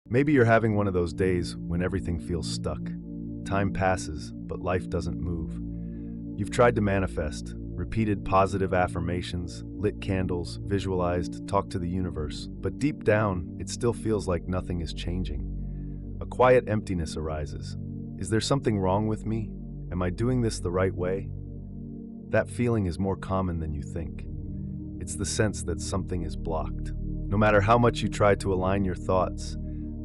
Maybe you're having one of those days when everything feels stuck. Time passes, but life doesn't move. You've tried to manifest, repeated positive affirmations, lit candles, visualized, talked to the universe, but deep down, it still feels like nothing is changing. A quiet emptiness arises. Is there something wrong with me? Am I doing this the right way? That feeling is more common than you think. It's the sense that something is blocked. No matter how much you try to align your thoughts,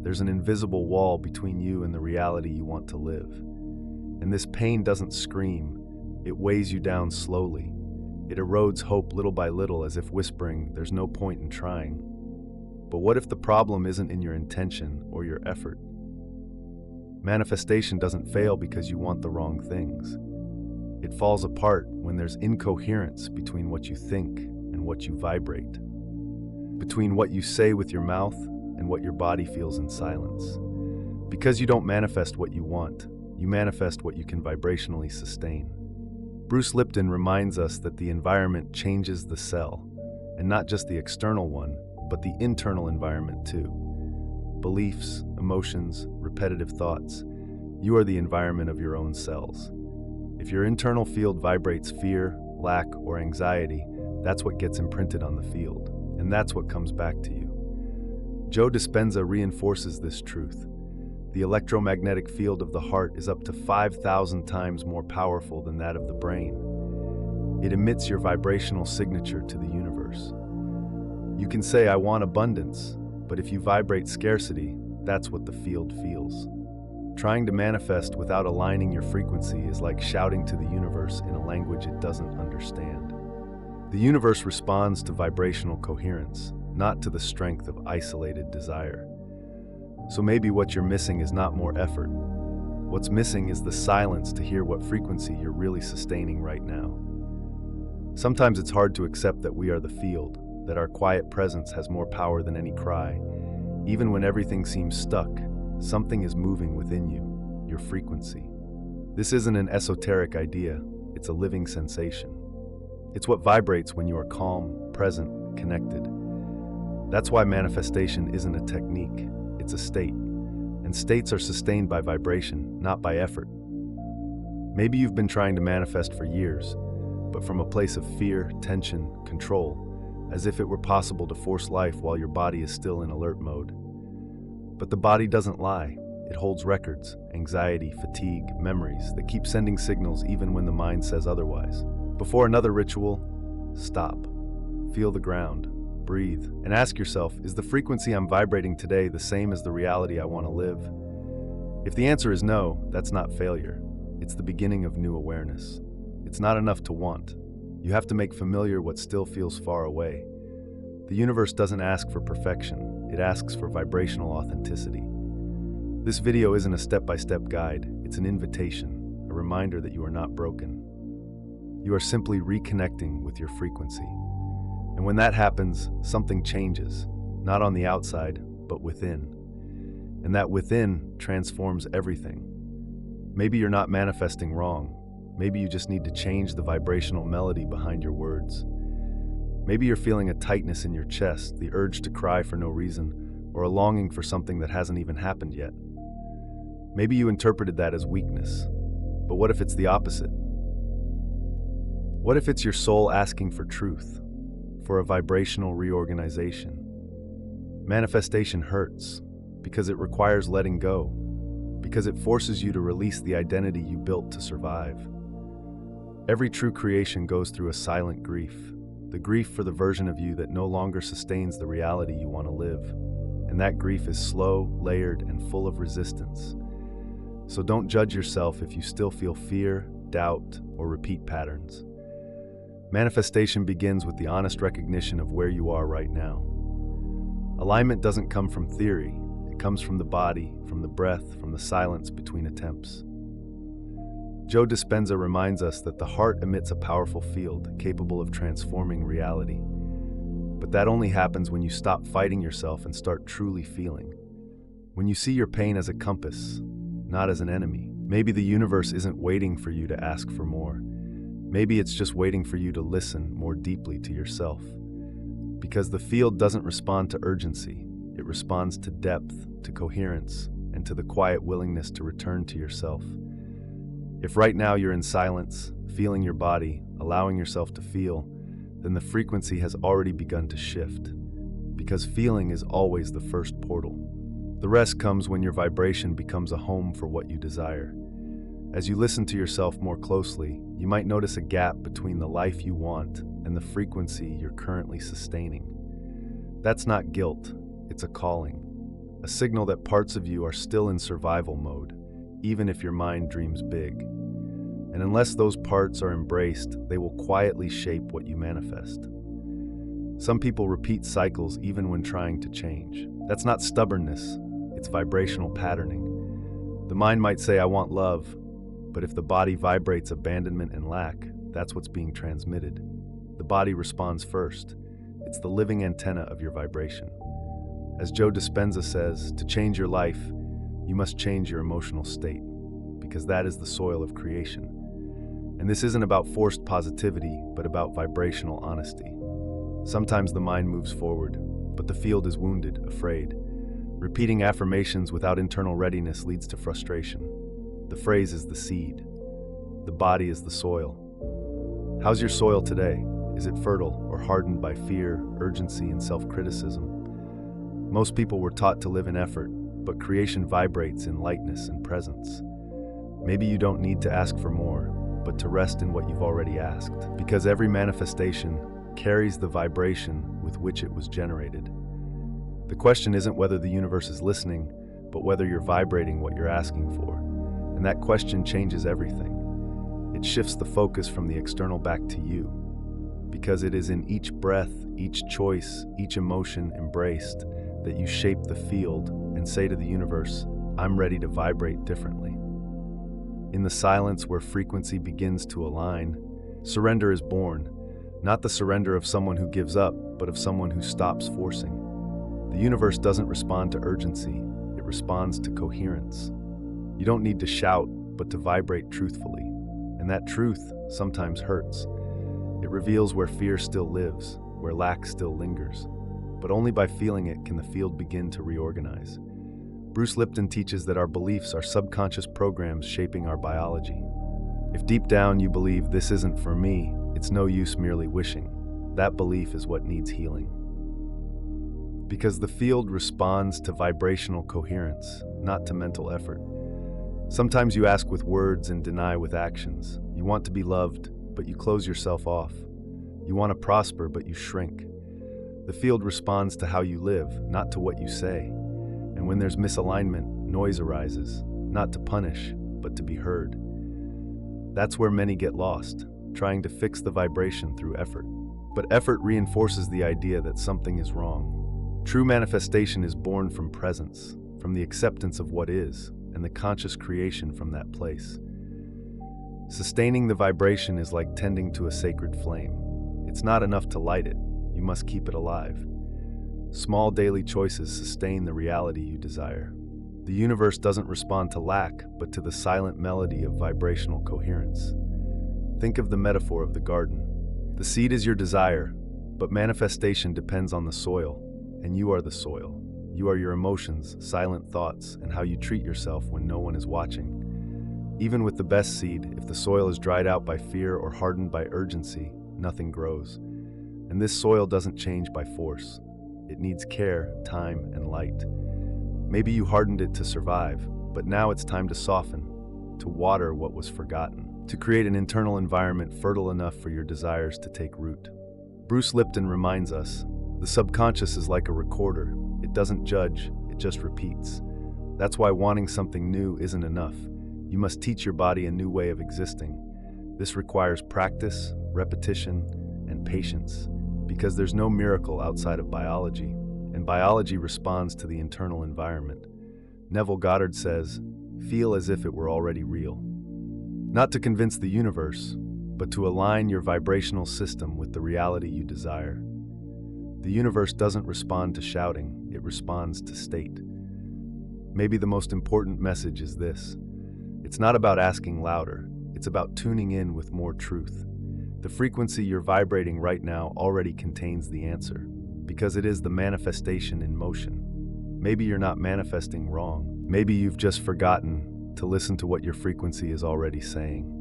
there's an invisible wall between you and the reality you want to live. And this pain doesn't scream, it weighs you down slowly. It erodes hope little by little, as if whispering, there's no point in trying. But what if the problem isn't in your intention or your effort? Manifestation doesn't fail because you want the wrong things. It falls apart when there's incoherence between what you think and what you vibrate, between what you say with your mouth and what your body feels in silence. Because you don't manifest what you want, you manifest what you can vibrationally sustain. Bruce Lipton reminds us that the environment changes the cell, and not just the external one, but the internal environment too. Beliefs, emotions, repetitive thoughts. You are the environment of your own cells. If your internal field vibrates fear, lack, or anxiety, that's what gets imprinted on the field, and that's what comes back to you. Joe Dispenza reinforces this truth. The electromagnetic field of the heart is up to 5,000 times more powerful than that of the brain. It emits your vibrational signature to the universe. You can say, I want abundance, but if you vibrate scarcity, that's what the field feels. Trying to manifest without aligning your frequency is like shouting to the universe in a language it doesn't understand. The universe responds to vibrational coherence, not to the strength of isolated desire. So maybe what you're missing is not more effort. What's missing is the silence to hear what frequency you're really sustaining right now. Sometimes it's hard to accept that we are the field, that our quiet presence has more power than any cry. Even when everything seems stuck, something is moving within you, your frequency. This isn't an esoteric idea, it's a living sensation. It's what vibrates when you are calm, present, connected. That's why manifestation isn't a technique, it's a state. And states are sustained by vibration, not by effort. Maybe you've been trying to manifest for years, but from a place of fear, tension, control, as if it were possible to force life while your body is still in alert mode. But the body doesn't lie. It holds records, anxiety, fatigue, memories that keep sending signals even when the mind says otherwise. Before another ritual, stop. Feel the ground. Breathe, and ask yourself, is the frequency I'm vibrating today the same as the reality I want to live? If the answer is no, that's not failure. It's the beginning of new awareness. It's not enough to want. You have to make familiar what still feels far away. The universe doesn't ask for perfection, it asks for vibrational authenticity. This video isn't a step-by-step guide, it's an invitation, a reminder that you are not broken. You are simply reconnecting with your frequency. And when that happens, something changes, not on the outside, but within. And that within transforms everything. Maybe you're not manifesting wrong. Maybe you just need to change the vibrational melody behind your words. Maybe you're feeling a tightness in your chest, the urge to cry for no reason, or a longing for something that hasn't even happened yet. Maybe you interpreted that as weakness. But what if it's the opposite? What if it's your soul asking for truth? For a vibrational reorganization? Manifestation hurts because it requires letting go, because it forces you to release the identity you built to survive. Every true creation goes through a silent grief, the grief for the version of you that no longer sustains the reality you want to live. And that grief is slow, layered, and full of resistance. So don't judge yourself if you still feel fear, doubt, or repeat patterns. Manifestation begins with the honest recognition of where you are right now. Alignment doesn't come from theory. It comes from the body, from the breath, from the silence between attempts. Joe Dispenza reminds us that the heart emits a powerful field capable of transforming reality. But that only happens when you stop fighting yourself and start truly feeling. When you see your pain as a compass, not as an enemy. Maybe the universe isn't waiting for you to ask for more. Maybe it's just waiting for you to listen more deeply to yourself. Because the field doesn't respond to urgency, it responds to depth, to coherence, and to the quiet willingness to return to yourself. If right now you're in silence, feeling your body, allowing yourself to feel, then the frequency has already begun to shift. Because feeling is always the first portal. The rest comes when your vibration becomes a home for what you desire. As you listen to yourself more closely, you might notice a gap between the life you want and the frequency you're currently sustaining. That's not guilt, it's a calling, a signal that parts of you are still in survival mode, even if your mind dreams big. And unless those parts are embraced, they will quietly shape what you manifest. Some people repeat cycles even when trying to change. That's not stubbornness, it's vibrational patterning. The mind might say, I want love, but if the body vibrates abandonment and lack, that's what's being transmitted. The body responds first. It's the living antenna of your vibration. As Joe Dispenza says, to change your life, you must change your emotional state, because that is the soil of creation. And this isn't about forced positivity, but about vibrational honesty. Sometimes the mind moves forward, but the field is wounded, afraid. Repeating affirmations without internal readiness leads to frustration. The phrase is the seed. The body is the soil. How's your soil today? Is it fertile or hardened by fear, urgency, and self-criticism? Most people were taught to live in effort, but creation vibrates in lightness and presence. Maybe you don't need to ask for more, but to rest in what you've already asked, because every manifestation carries the vibration with which it was generated. The question isn't whether the universe is listening, but whether you're vibrating what you're asking for. And that question changes everything. It shifts the focus from the external back to you, because it is in each breath, each choice, each emotion embraced that you shape the field and say to the universe, I'm ready to vibrate differently. In the silence where frequency begins to align, surrender is born, not the surrender of someone who gives up, but of someone who stops forcing. The universe doesn't respond to urgency, it responds to coherence. You don't need to shout, but to vibrate truthfully. And that truth sometimes hurts. It reveals where fear still lives, where lack still lingers. But only by feeling it can the field begin to reorganize. Bruce Lipton teaches that our beliefs are subconscious programs shaping our biology. If deep down you believe this isn't for me, it's no use merely wishing. That belief is what needs healing. Because the field responds to vibrational coherence, not to mental effort. Sometimes you ask with words and deny with actions. You want to be loved, but you close yourself off. You want to prosper, but you shrink. The field responds to how you live, not to what you say. And when there's misalignment, noise arises, not to punish, but to be heard. That's where many get lost, trying to fix the vibration through effort. But effort reinforces the idea that something is wrong. True manifestation is born from presence, from the acceptance of what is, and the conscious creation from that place. Sustaining the vibration is like tending to a sacred flame. It's not enough to light it, you must keep it alive. Small daily choices sustain the reality you desire. The universe doesn't respond to lack, but to the silent melody of vibrational coherence. Think of the metaphor of the garden. The seed is your desire, but manifestation depends on the soil, and you are the soil. You are your emotions, silent thoughts, and how you treat yourself when no one is watching. Even with the best seed, if the soil is dried out by fear or hardened by urgency, nothing grows. And this soil doesn't change by force. It needs care, time, and light. Maybe you hardened it to survive, but now it's time to soften, to water what was forgotten, to create an internal environment fertile enough for your desires to take root. Bruce Lipton reminds us, the subconscious is like a recorder. It doesn't judge, it just repeats. That's why wanting something new isn't enough. You must teach your body a new way of existing. This requires practice, repetition, and patience, because there's no miracle outside of biology, and biology responds to the internal environment. Neville Goddard says, feel as if it were already real. Not to convince the universe, but to align your vibrational system with the reality you desire. The universe doesn't respond to shouting, it responds to state. Maybe the most important message is this. It's not about asking louder, it's about tuning in with more truth. The frequency you're vibrating right now already contains the answer, because it is the manifestation in motion. maybe you're not manifesting wrong. Maybe you've just forgotten to listen to what your frequency is already saying.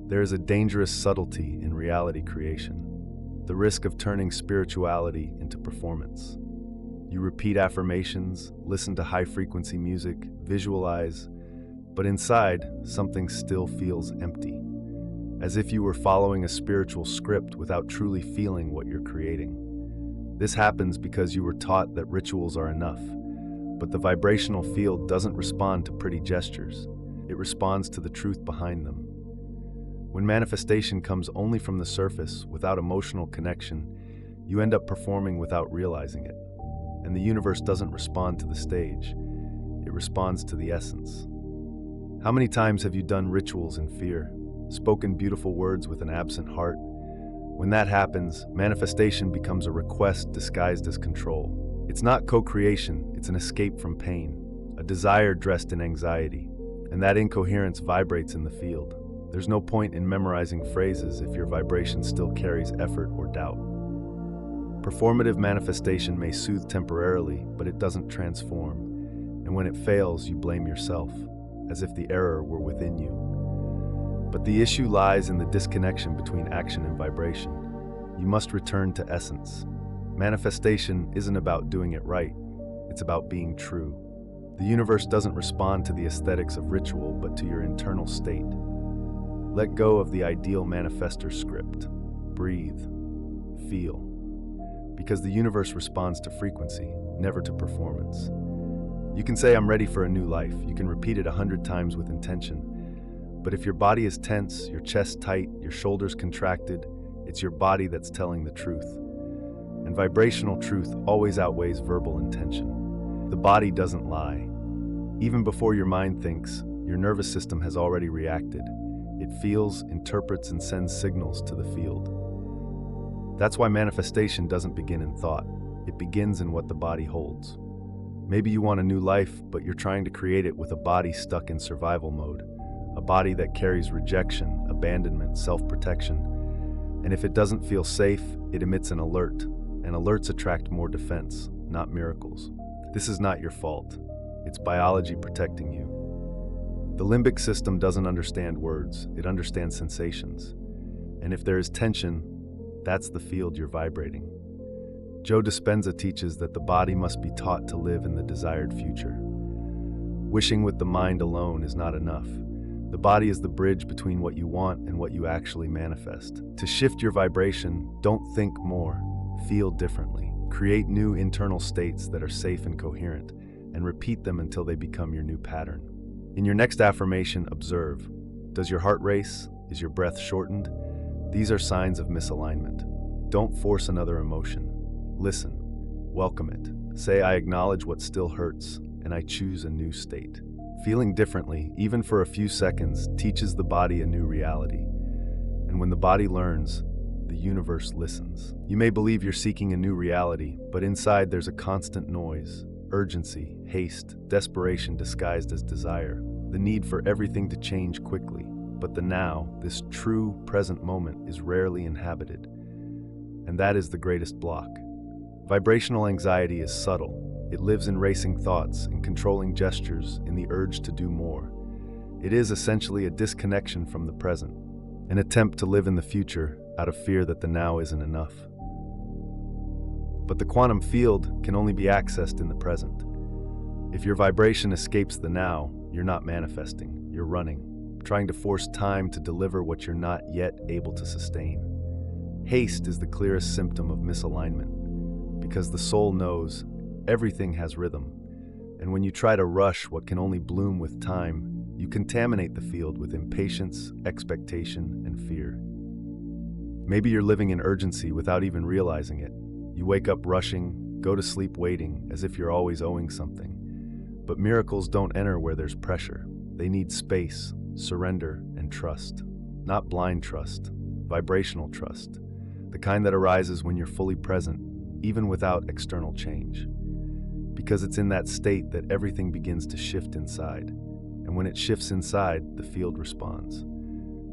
There is a dangerous subtlety in reality creation, the risk of turning spirituality into performance. You repeat affirmations, listen to high-frequency music, visualize, but inside, something still feels empty, as if you were following a spiritual script without truly feeling what you're creating. This happens because you were taught that rituals are enough, but the vibrational field doesn't respond to pretty gestures. It responds to the truth behind them. When manifestation comes only from the surface, without emotional connection, you end up performing without realizing it. And the universe doesn't respond to the stage, it responds to the essence. How many times have you done rituals in fear, spoken beautiful words with an absent heart? When that happens, manifestation becomes a request disguised as control. It's not co-creation, it's an escape from pain, a desire dressed in anxiety, and that incoherence vibrates in the field. There's no point in memorizing phrases if your vibration still carries effort or doubt. Performative manifestation may soothe temporarily, but it doesn't transform. And when it fails, you blame yourself, as if the error were within you. But the issue lies in the disconnection between action and vibration. You must return to essence. Manifestation isn't about doing it right, it's about being true. The universe doesn't respond to the aesthetics of ritual, but to your internal state. Let go of the ideal manifestor script. Breathe. Feel. Because the universe responds to frequency, never to performance. You can say, "I'm ready for a new life." You can repeat it 100 times with intention. But if your body is tense, your chest tight, your shoulders contracted, it's your body that's telling the truth. And vibrational truth always outweighs verbal intention. The body doesn't lie. Even before your mind thinks, your nervous system has already reacted. It feels, interprets, and sends signals to the field. That's why manifestation doesn't begin in thought. It begins in what the body holds. Maybe you want a new life, but you're trying to create it with a body stuck in survival mode. A body that carries rejection, abandonment, self-protection. And if it doesn't feel safe, it emits an alert. And alerts attract more defense, not miracles. This is not your fault. It's biology protecting you. The limbic system doesn't understand words, it understands sensations. And if there is tension, that's the field you're vibrating. Joe Dispenza teaches that the body must be taught to live in the desired future. Wishing with the mind alone is not enough. The body is the bridge between what you want and what you actually manifest. To shift your vibration, don't think more, feel differently. Create new internal states that are safe and coherent, and repeat them until they become your new pattern. In your next affirmation, observe. Does your heart race? Is your breath shortened? These are signs of misalignment. Don't force another emotion. Listen. Welcome it. Say, "I acknowledge what still hurts, and I choose a new state." Feeling differently, even for a few seconds, teaches the body a new reality. And when the body learns, the universe listens. You may believe you're seeking a new reality, but inside there's a constant noise, urgency, haste, desperation disguised as desire, the need for everything to change quickly. But the now, this true present moment, is rarely inhabited. And that is the greatest block. Vibrational anxiety is subtle. It lives in racing thoughts, in controlling gestures, in the urge to do more. It is essentially a disconnection from the present, an attempt to live in the future out of fear that the now isn't enough. But the quantum field can only be accessed in the present. If your vibration escapes the now, you're not manifesting, you're running, trying to force time to deliver what you're not yet able to sustain. Haste is the clearest symptom of misalignment, because the soul knows everything has rhythm, and when you try to rush what can only bloom with time, you contaminate the field with impatience, expectation, and fear. Maybe you're living in urgency without even realizing it. You wake up rushing, go to sleep waiting, as if you're always owing something. But miracles don't enter where there's pressure. They need space, surrender, and trust. Not blind trust, vibrational trust. The kind that arises when you're fully present, even without external change. Because it's in that state that everything begins to shift inside. And when it shifts inside, the field responds.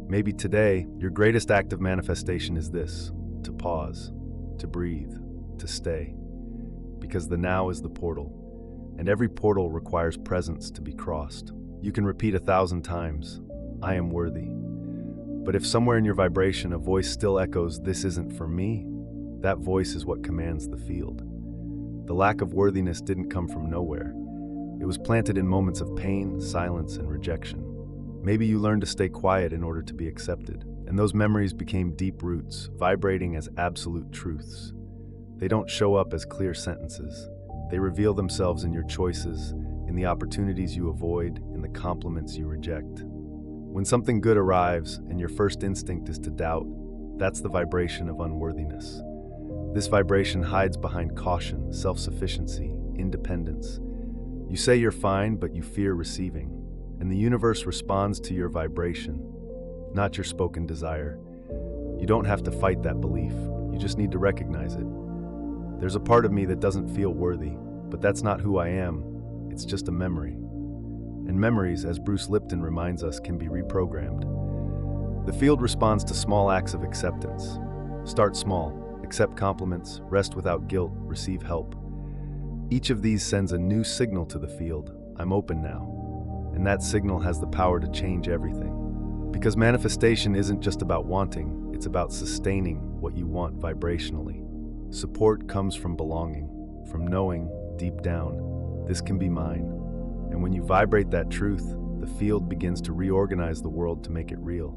Maybe today, your greatest act of manifestation is this: to pause, to breathe, to stay. because the now is the portal, and every portal requires presence to be crossed. You can repeat 1,000 times, "I am worthy." But if somewhere in your vibration a voice still echoes, "This isn't for me," that voice is what commands the field. The lack of worthiness didn't come from nowhere. It was planted in moments of pain, silence, and rejection. Maybe you learned to stay quiet in order to be accepted, and those memories became deep roots, vibrating as absolute truths. They don't show up as clear sentences. They reveal themselves in your choices, in the opportunities you avoid, in the compliments you reject. When something good arrives and your first instinct is to doubt, that's the vibration of unworthiness. This vibration hides behind caution, self-sufficiency, independence. You say you're fine, but you fear receiving, and the universe responds to your vibration, not your spoken desire. You don't have to fight that belief, you just need to recognize it. There's a part of me that doesn't feel worthy, but that's not who I am, it's just a memory. And memories, as Bruce Lipton reminds us, can be reprogrammed. The field responds to small acts of acceptance. Start small, accept compliments, rest without guilt, receive help. Each of these sends a new signal to the field, "I'm open now." And that signal has the power to change everything. Because manifestation isn't just about wanting, it's about sustaining what you want vibrationally. Support comes from belonging, from knowing, deep down, this can be mine. And when you vibrate that truth, the field begins to reorganize the world to make it real.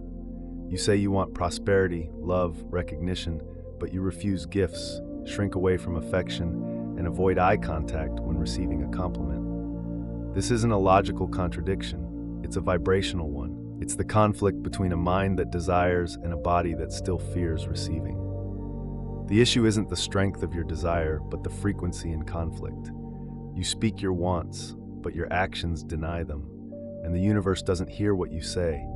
You say you want prosperity, love, recognition, but you refuse gifts, shrink away from affection, and avoid eye contact when receiving a compliment. This isn't a logical contradiction, it's a vibrational one. It's the conflict between a mind that desires and a body that still fears receiving. The issue isn't the strength of your desire, but the frequency in conflict. You speak your wants, but your actions deny them, and the universe doesn't hear what you say.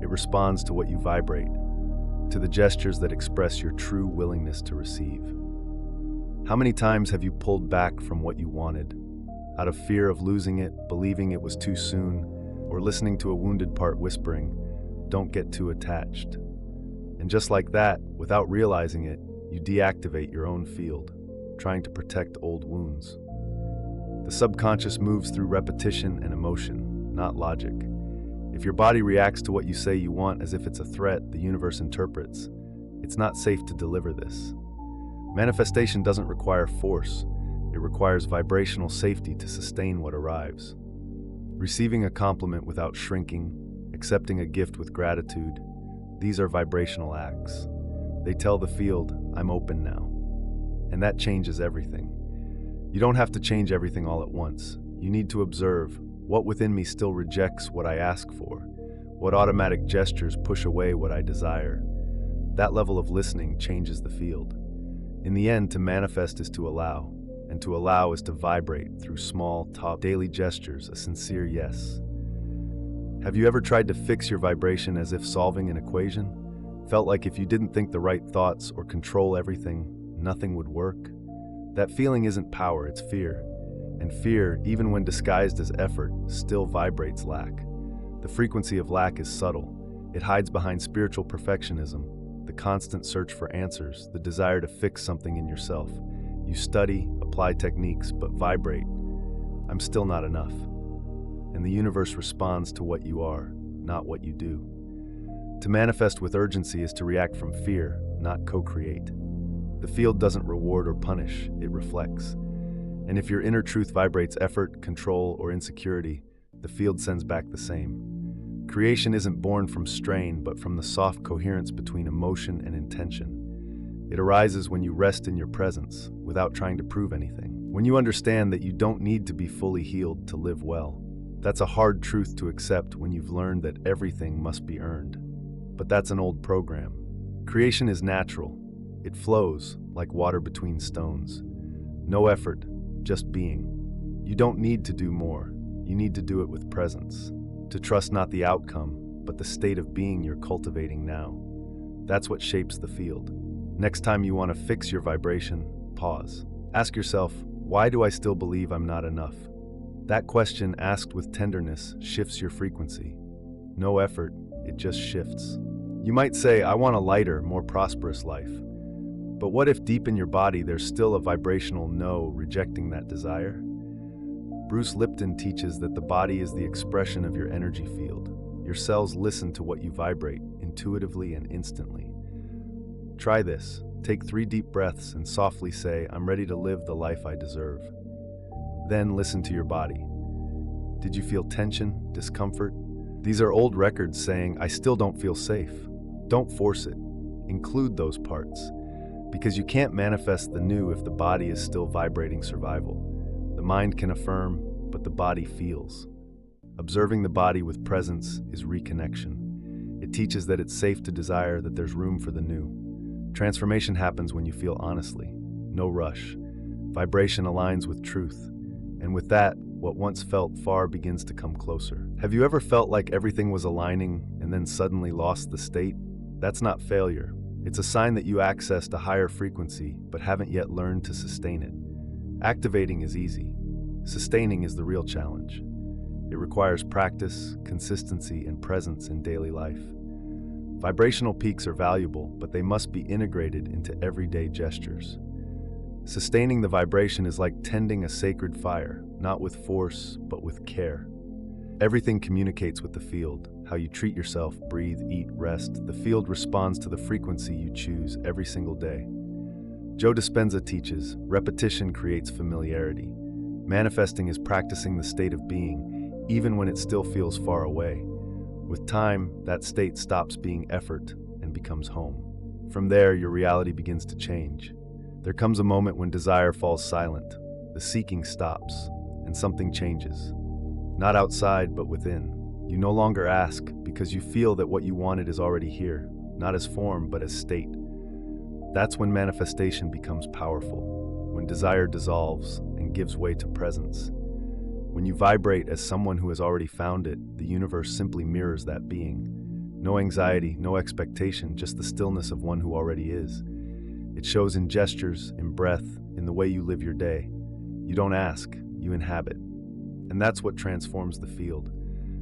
It responds to what you vibrate, to the gestures that express your true willingness to receive. How many times have you pulled back from what you wanted, out of fear of losing it, believing it was too soon, or listening to a wounded part whispering, "Don't get too attached"? And just like that, without realizing it, you deactivate your own field, trying to protect old wounds. The subconscious moves through repetition and emotion, not logic. If your body reacts to what you say you want as if it's a threat, the universe interprets, "It's not safe to deliver this." Manifestation doesn't require force. It requires vibrational safety to sustain what arrives. Receiving a compliment without shrinking, accepting a gift with gratitude, these are vibrational acts. They tell the field, "I'm open now." And that changes everything. You don't have to change everything all at once. You need to observe, what within me still rejects what I ask for? What automatic gestures push away what I desire? That level of listening changes the field. In the end, to manifest is to allow, and to allow is to vibrate through small, daily gestures, a sincere yes. Have you ever tried to fix your vibration as if solving an equation? Felt like if you didn't think the right thoughts or control everything, nothing would work? That feeling isn't power, it's fear. And fear, even when disguised as effort, still vibrates lack. The frequency of lack is subtle. It hides behind spiritual perfectionism, the constant search for answers, the desire to fix something in yourself. You study, apply techniques, but vibrate. "I'm still not enough." And the universe responds to what you are, not what you do. To manifest with urgency is to react from fear, not co-create. The field doesn't reward or punish, it reflects. And if your inner truth vibrates effort, control, or insecurity, the field sends back the same. Creation isn't born from strain, but from the soft coherence between emotion and intention. It arises when you rest in your presence, without trying to prove anything. When you understand that you don't need to be fully healed to live well. That's a hard truth to accept when you've learned that everything must be earned. But that's an old program. Creation is natural. It flows like water between stones. No effort, just being. You don't need to do more. You need to do it with presence. To trust not the outcome, but the state of being you're cultivating now. That's what shapes the field. Next time you want to fix your vibration, pause. Ask yourself, why do I still believe I'm not enough? That question, asked with tenderness, shifts your frequency. No effort, it just shifts. You might say, I want a lighter, more prosperous life. But what if deep in your body there's still a vibrational no rejecting that desire? Bruce Lipton teaches that the body is the expression of your energy field. Your cells listen to what you vibrate, intuitively and instantly. Try this. Take 3 deep breaths and softly say, "I'm ready to live the life I deserve." Then listen to your body. Did you feel tension, discomfort? These are old records saying, "I still don't feel safe." Don't force it. Include those parts. Because you can't manifest the new if the body is still vibrating survival. The mind can affirm, but the body feels. Observing the body with presence is reconnection. It teaches that it's safe to desire, that there's room for the new. Transformation happens when you feel honestly. No rush. Vibration aligns with truth. And with that, what once felt far begins to come closer. Have you ever felt like everything was aligning and then suddenly lost the state? That's not failure. It's a sign that you accessed a higher frequency but haven't yet learned to sustain it. Activating is easy. Sustaining is the real challenge. It requires practice, consistency, and presence in daily life. Vibrational peaks are valuable, but they must be integrated into everyday gestures. Sustaining the vibration is like tending a sacred fire, not with force, but with care. Everything communicates with the field. How you treat yourself, breathe, eat, rest. The field responds to the frequency you choose every single day. Joe Dispenza teaches, repetition creates familiarity. Manifesting is practicing the state of being, even when it still feels far away. With time, that state stops being effort and becomes home. From there, your reality begins to change. There comes a moment when desire falls silent, the seeking stops, and something changes. Not outside, but within. You no longer ask because you feel that what you wanted is already here, not as form, but as state. That's when manifestation becomes powerful, when desire dissolves and gives way to presence. When you vibrate as someone who has already found it, the universe simply mirrors that being. No anxiety, no expectation, just the stillness of one who already is. It shows in gestures, in breath, in the way you live your day. You don't ask, you inhabit. And that's what transforms the field.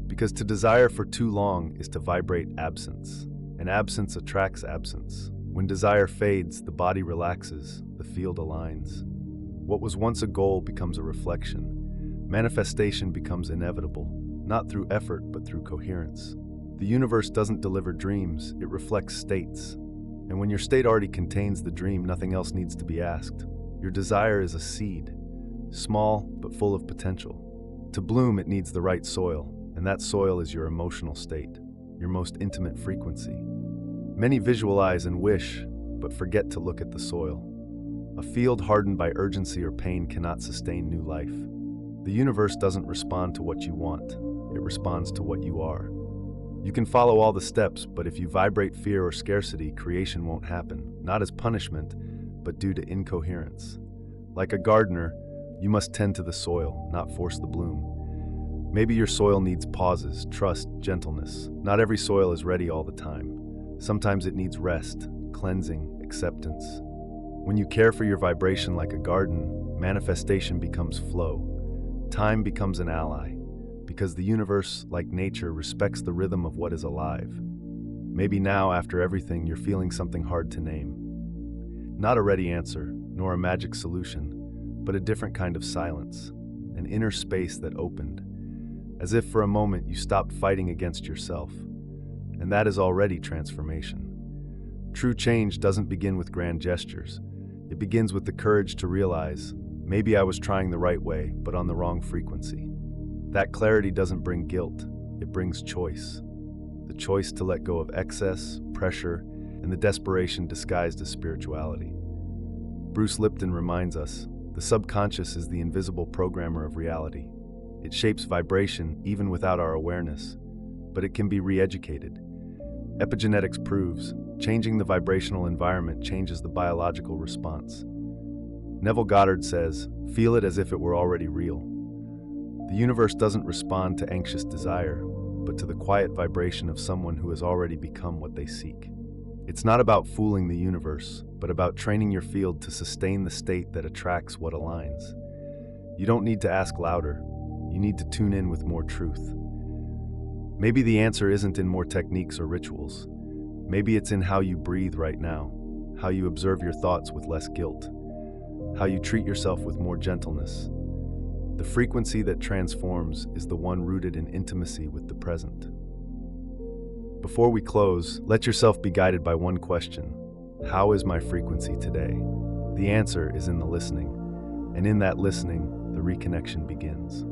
Because to desire for too long is to vibrate absence, and absence attracts absence. When desire fades, the body relaxes, the field aligns. What was once a goal becomes a reflection. Manifestation becomes inevitable, not through effort, but through coherence. The universe doesn't deliver dreams, it reflects states. And when your state already contains the dream, nothing else needs to be asked. Your desire is a seed, small but full of potential. To bloom, it needs the right soil. And that soil is your emotional state, your most intimate frequency. Many visualize and wish, but forget to look at the soil. A field hardened by urgency or pain cannot sustain new life. The universe doesn't respond to what you want, it responds to what you are. You can follow all the steps, but if you vibrate fear or scarcity, creation won't happen, not as punishment, but due to incoherence. Like a gardener, you must tend to the soil, not force the bloom. Maybe your soil needs pauses, trust, gentleness. Not every soil is ready all the time. Sometimes it needs rest, cleansing, acceptance. When you care for your vibration like a garden, manifestation becomes flow. Time becomes an ally, because the universe, like nature, respects the rhythm of what is alive. Maybe now, after everything, you're feeling something hard to name. Not a ready answer, nor a magic solution, but a different kind of silence, an inner space that opened. As if for a moment you stopped fighting against yourself. And that is already transformation. True change doesn't begin with grand gestures. It begins with the courage to realize, maybe I was trying the right way, but on the wrong frequency. That clarity doesn't bring guilt, it brings choice. The choice to let go of excess, pressure, and the desperation disguised as spirituality. Bruce Lipton reminds us, the subconscious is the invisible programmer of reality. It shapes vibration even without our awareness, but it can be re-educated. Epigenetics proves, changing the vibrational environment changes the biological response. Neville Goddard says, feel it as if it were already real. The universe doesn't respond to anxious desire, but to the quiet vibration of someone who has already become what they seek. It's not about fooling the universe, but about training your field to sustain the state that attracts what aligns. You don't need to ask louder. You need to tune in with more truth. Maybe the answer isn't in more techniques or rituals. Maybe it's in how you breathe right now, how you observe your thoughts with less guilt, how you treat yourself with more gentleness. The frequency that transforms is the one rooted in intimacy with the present. Before we close, let yourself be guided by one question. How is my frequency today? The answer is in the listening, and in that listening, the reconnection begins.